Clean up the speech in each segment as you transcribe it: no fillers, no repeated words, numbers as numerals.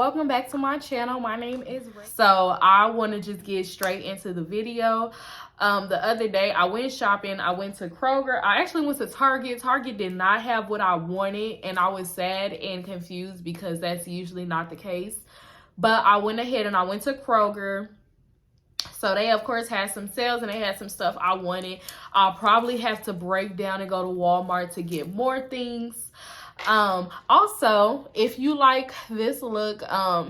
welcome back to my channel. My name is Ray. So I want to just get straight into the video. The other day I went shopping. I went to Kroger. I actually went to Target. Target did not have what I wanted, and I was sad and confused because that's usually not the case. But I went ahead and I went to Kroger. So they of course had some sales and they had some stuff I wanted. I'll probably have to break down and go to Walmart to get more things. Also, if you like this look,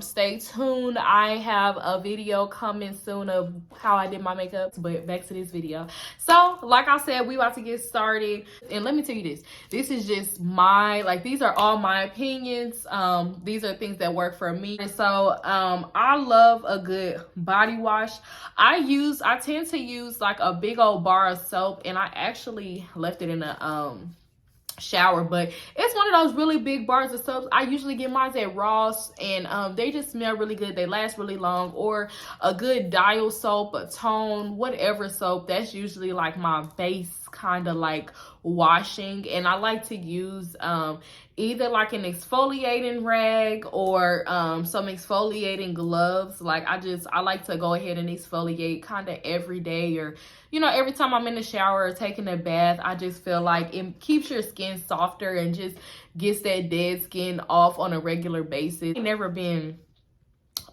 stay tuned. I have a video coming soon of how I did my makeup, but back to this video. So like I said, we about to get started, and let me tell you this is just these are all my opinions. These are things that work for me. And so I love a good body wash. I tend to use like a big old bar of soap, and I actually left it in a shower, but it's one of those really big bars of soaps. I usually get mine at Ross, and they just smell really good. They last really long. Or a good Dial soap, a Tone, whatever soap. That's usually like my base kind of like washing, and I like to use either like an exfoliating rag or some exfoliating gloves. Like I like to go ahead and exfoliate kind of every day, or every time I'm in the shower or taking a bath. I just feel like it keeps your skin softer and just gets that dead skin off on a regular basis. I've never been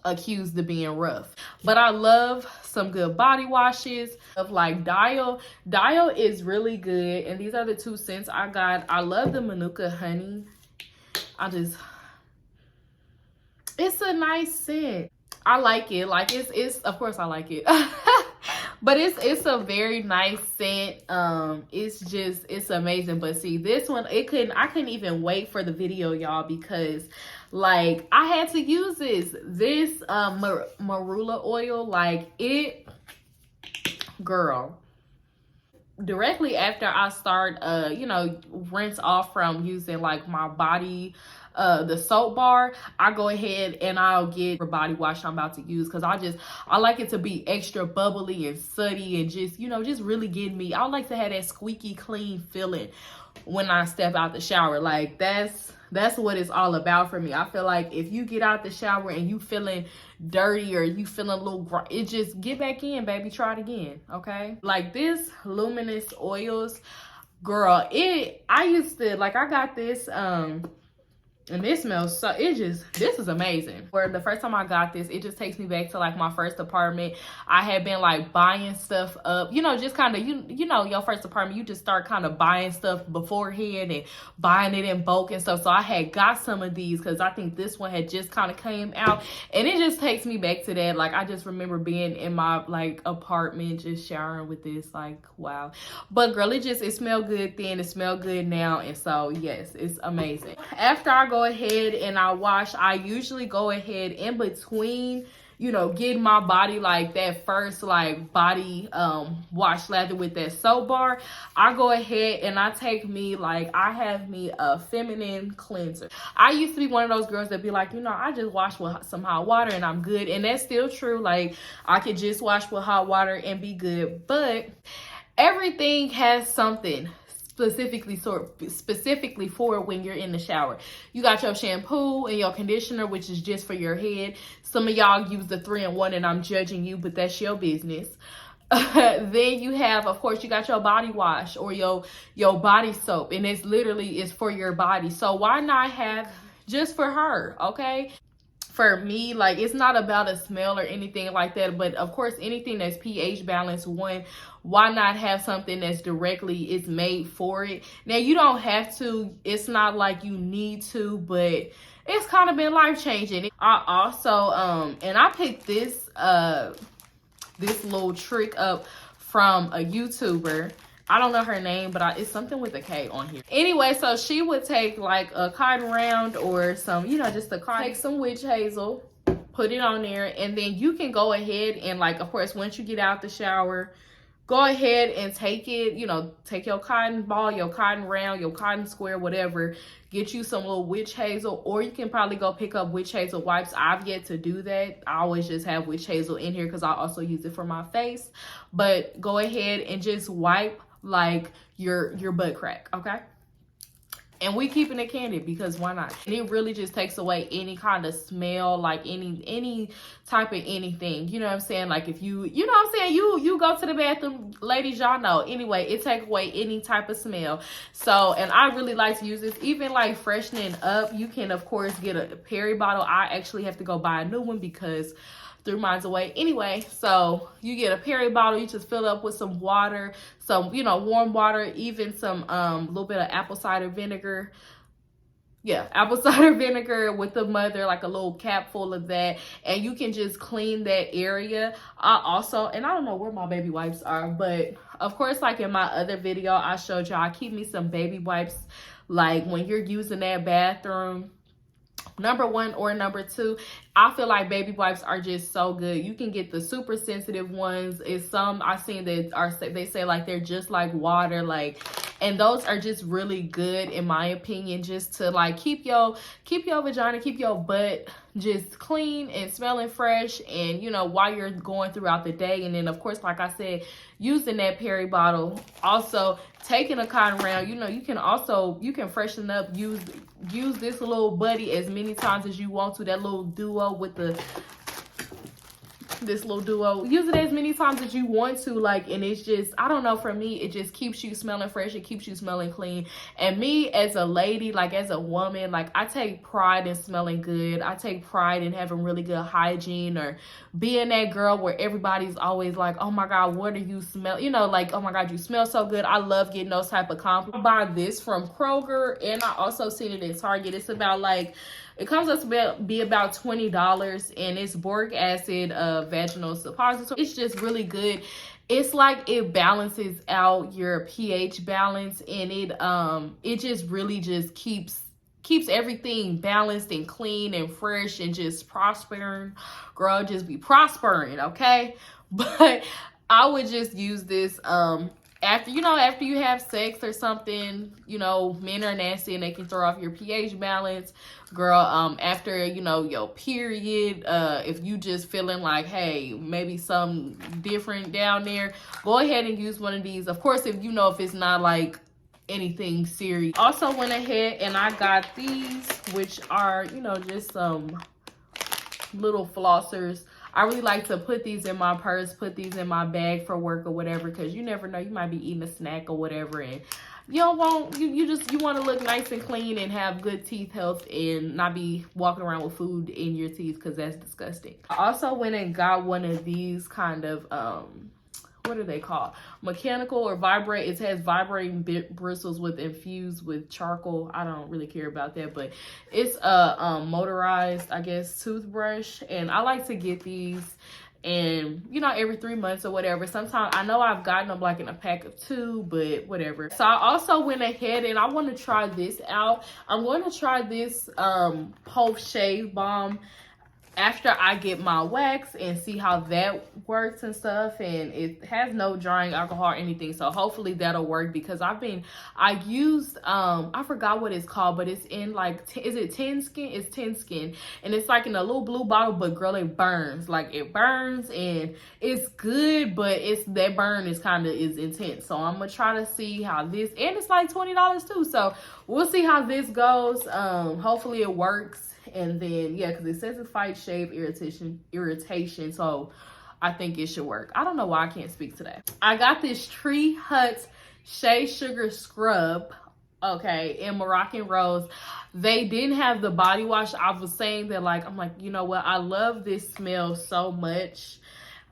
accused of being rough, but I love some good body washes of like Dial. Dial is really good, and these are the two scents I got. I love the Manuka Honey. It's a nice scent. I like it. Like it's of course I like it. But it's a very nice scent. It's amazing. But see, this one, I couldn't even wait for the video, y'all, because like I had to use this marula oil. Like it, girl, directly after I start rinse off from using like my body the soap bar, I go ahead and I'll get the body wash I'm about to use, because I like it to be extra bubbly and sooty and just really get me. I like to have that squeaky clean feeling when I step out the shower. Like that's what it's all about for me. I feel like if you get out the shower and you feeling dirty or you feeling a little it just get back in, baby. Try it again, okay? Like this luminous oils, girl, I got this and this smells so, this is amazing. For the first time I got this, it just takes me back to like my first apartment. I had been like buying stuff up, just kind of, your first apartment, you just start kind of buying stuff beforehand and buying it in bulk and stuff. So I had got some of these because I think this one had just kind of came out, and it just takes me back to that. Like I just remember being in my like apartment, just showering with this, like, wow. But girl, it smelled good then, it smelled good now. And so yes, it's amazing. After I go ahead and I wash, I usually go ahead in between, getting my body like that first like body wash lather with that soap bar. I go ahead and I take me I have me a feminine cleanser. I used to be one of those girls that be like, I just wash with some hot water and I'm good, and that's still true. Like I could just wash with hot water and be good, but everything has something specifically for when you're in the shower. You got your shampoo and your conditioner, which is just for your head. Some of y'all use the 3-in-1, and I'm judging you, but that's your business. Then you have, of course, you got your body wash or your body soap, and it's literally is for your body. So why not have just for her, okay? For me, like, it's not about a smell or anything like that, but of course anything that's pH balanced, why not have something that's it's made for it? Now you don't have to, it's not like you need to, but it's kind of been life-changing. I also and I picked this little trick up from a YouTuber. I don't know her name, but it's something with a K on here. Anyway, so she would take like a cotton round or some, just a cotton, take some witch hazel, put it on there, and then you can go ahead and like, of course, once you get out the shower, go ahead and take it, take your cotton ball, your cotton round, your cotton square, whatever, get you some little witch hazel, or you can probably go pick up witch hazel wipes. I've yet to do that. I always just have witch hazel in here because I also use it for my face. But go ahead and just wipe like your butt crack, okay? And we keeping it candid because why not? And it really just takes away any kind of smell, like any type of anything. You know what I'm saying? Like if you know what I'm saying, you go to the bathroom, ladies, y'all know. Anyway, it take away any type of smell. So, and I really like to use this, even like freshening up. You can of course get a Perry bottle. I actually have to go buy a new one because threw mine away. Anyway, so you get a Perry bottle, you just fill it up with some water, some, you know, warm water, even some little bit of apple cider vinegar. Yeah, apple cider vinegar with the mother, like a little cap full of that, and you can just clean that area. I also, and I don't know where my baby wipes are, but of course, like in my other video I showed y'all, I keep me some baby wipes, like when you're using that bathroom, number one or number two. I feel like baby wipes are just so good. You can get the super sensitive ones. It's some I've seen that are, they say like they're just like water, like, and those are just really good in my opinion, just to like keep your vagina, keep your butt just clean and smelling fresh, and you know, while you're going throughout the day. And then of course, like I said, using that Perry bottle, also taking a cotton round, you know, you can freshen up, use this little buddy as many times as you want to, that little duo with this little duo, use it as many times as you want to, like, and it's just, I don't know, for me it just keeps you smelling fresh, it keeps you smelling clean. And me as a lady, like as a woman, like I take pride in smelling good. I take pride in having really good hygiene, or being that girl where everybody's always like, oh my god, what do you smell, you know, like, oh my god, you smell so good. I love getting those type of compliments. I buy this from Kroger, and I also seen it in Target. It's about like, it comes up to be about $20, and it's boric acid, vaginal suppository. It's just really good. It's like it balances out your pH balance, and it just really just keeps everything balanced and clean and fresh and just prospering. Girl, just be prospering, okay? But I would just use this after you have sex or something. You know, men are nasty and they can throw off your pH balance. Girl, after, you know, your period, if you just feeling like, hey, maybe something different down there, go ahead and use one of these. Of course, if it's not like anything serious. Also went ahead and I got these, which are, you know, just some little flossers. I really like to put these in my purse, put these in my bag for work or whatever, because you never know, you might be eating a snack or whatever, and you want to look nice and clean and have good teeth health and not be walking around with food in your teeth, because that's disgusting. I also went and got one of these kind of what are they called? Mechanical or vibrate. It has vibrating bristles with infused with charcoal. I don't really care about that, but it's a motorized, I guess, toothbrush, and I like to get these, and you know, every 3 months or whatever. Sometimes I know I've gotten them like in a pack of 2, but whatever. So I also went ahead and I want to try this out. I'm going to try this Pulp Shave Balm after I get my wax and see how that works and stuff. And it has no drying alcohol or anything, so hopefully that'll work, because I used I forgot what it's called, but it's in like, is it 10 Skin? It's 10 Skin, and it's like in a little blue bottle, but girl, it burns. Like, it burns, and it's good, but that burn is intense. So I'm gonna try to see how this, and it's like $20 too, so we'll see how this goes. Hopefully it works. And then, yeah, because it says it fights shave irritation, so I think it should work. I don't know why I can't speak today. I got this Tree Hut Shea Sugar Scrub, okay, in Moroccan Rose. They didn't have the body wash. I was saying that, like, I'm like, you know what? I love this smell so much.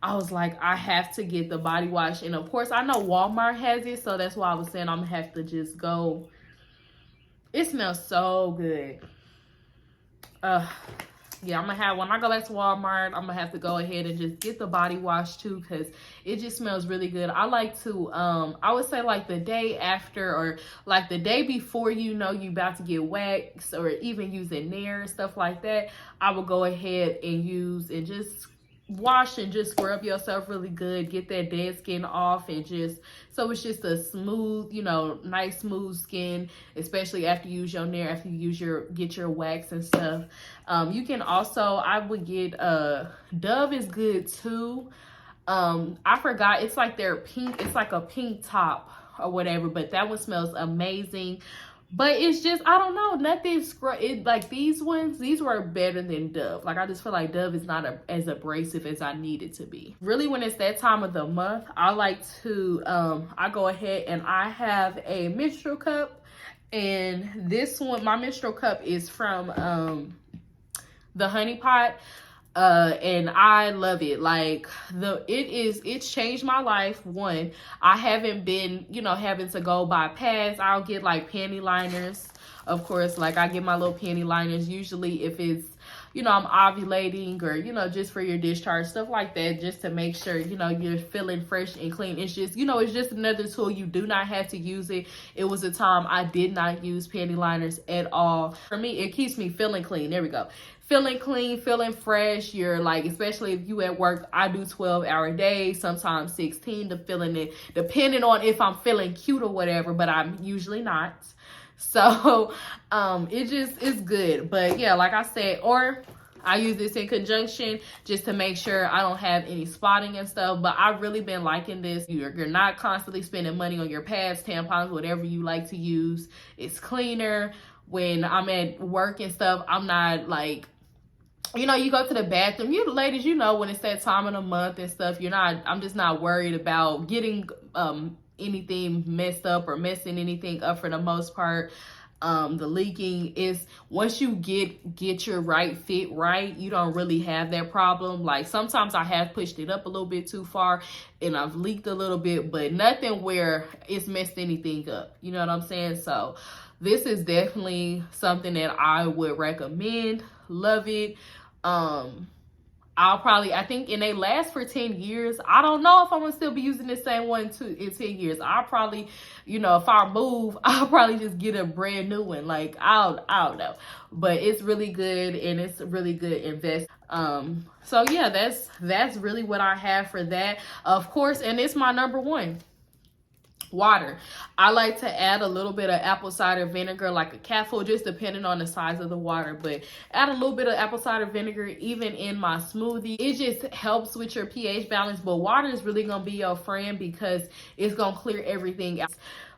I was like, I have to get the body wash. And of course, I know Walmart has it, so that's why I was saying I'm gonna have to just go. It smells so good. Yeah, I'm gonna have, when I go back to Walmart, I'm gonna have to go ahead and just get the body wash too, because it just smells really good. I like to I would say like the day after, or like the day before, you know, you about to get waxed, or even using Nair, stuff like that, I will go ahead and use and just wash and just scrub yourself really good, get that dead skin off, and just so it's just a smooth, you know, nice smooth skin, especially after you use your Nair, after you get your wax and stuff. You can also, I would get Dove is good too. I forgot, it's like their pink, it's like a pink top or whatever, but that one smells amazing. But it's just, I don't know, nothing like these ones, these were better than Dove. Like I just feel like Dove is not as abrasive as I need it to be. Really, when it's that time of the month, I like to I go ahead and I have a menstrual cup. And this one, my menstrual cup is from the Honey Pot. And I love it. Like it's changed my life. One, I haven't been, you know, having to go by pads. I'll get like panty liners. Of course, like I get my little panty liners usually if it's, you know, I'm ovulating or, you know, just for your discharge, stuff like that, just to make sure, you know, you're feeling fresh and clean. It's just, you know, it's just another tool. You do not have to use it. It was a time I did not use panty liners at all. For me, it keeps me feeling clean. There we go. Feeling clean, feeling fresh. You're like, especially if you at work, I do 12-hour days, sometimes 16, to feeling it, depending on if I'm feeling cute or whatever, but I'm usually not. So it's good. But yeah, like I said, or I use this in conjunction just to make sure I don't have any spotting and stuff. But I've really been liking this. You're not constantly spending money on your pads, tampons, whatever you like to use. It's cleaner. When I'm at work and stuff, I'm not like, you know, you go to the bathroom, you ladies, you know, when it's that time of the month and stuff, I'm just not worried about getting anything messed up or messing anything up for the most part. The leaking is, once you get your right fit right, you don't really have that problem. Like sometimes I have pushed it up a little bit too far and I've leaked a little bit, but nothing where it's messed anything up. You know what I'm saying? So this is definitely something that I would recommend. Love it. I think, and they last for 10 years. I don't know if I'm gonna still be using the same one in 10 years. I'll probably, you know, if I move, I'll probably just get a brand new one. Like, I don't know. But it's really good and it's a really good invest. So yeah, that's really what I have for that. Of course, and it's my number one. Water. I like to add a little bit of apple cider vinegar, like a capful, just depending on the size of the water, but add a little bit of apple cider vinegar even in my smoothie. It just helps with your pH balance, but water is really gonna be your friend because it's gonna clear everything out.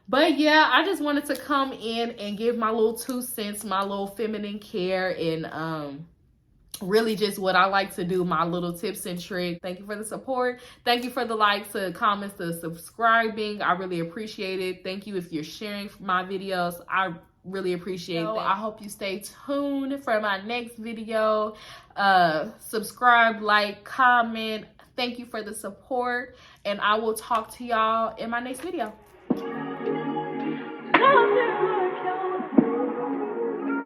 But yeah, I just wanted to come in and give my little 2 cents, my little feminine care, and really just what I like to do, my little tips and tricks. Thank you for the support. Thank you for the likes, the comments, the subscribing. I really appreciate it. Thank you if you're sharing my videos. I really appreciate that. I hope you stay tuned for my next video. Subscribe, like, comment. Thank you for the support, and I will talk to y'all in my next video.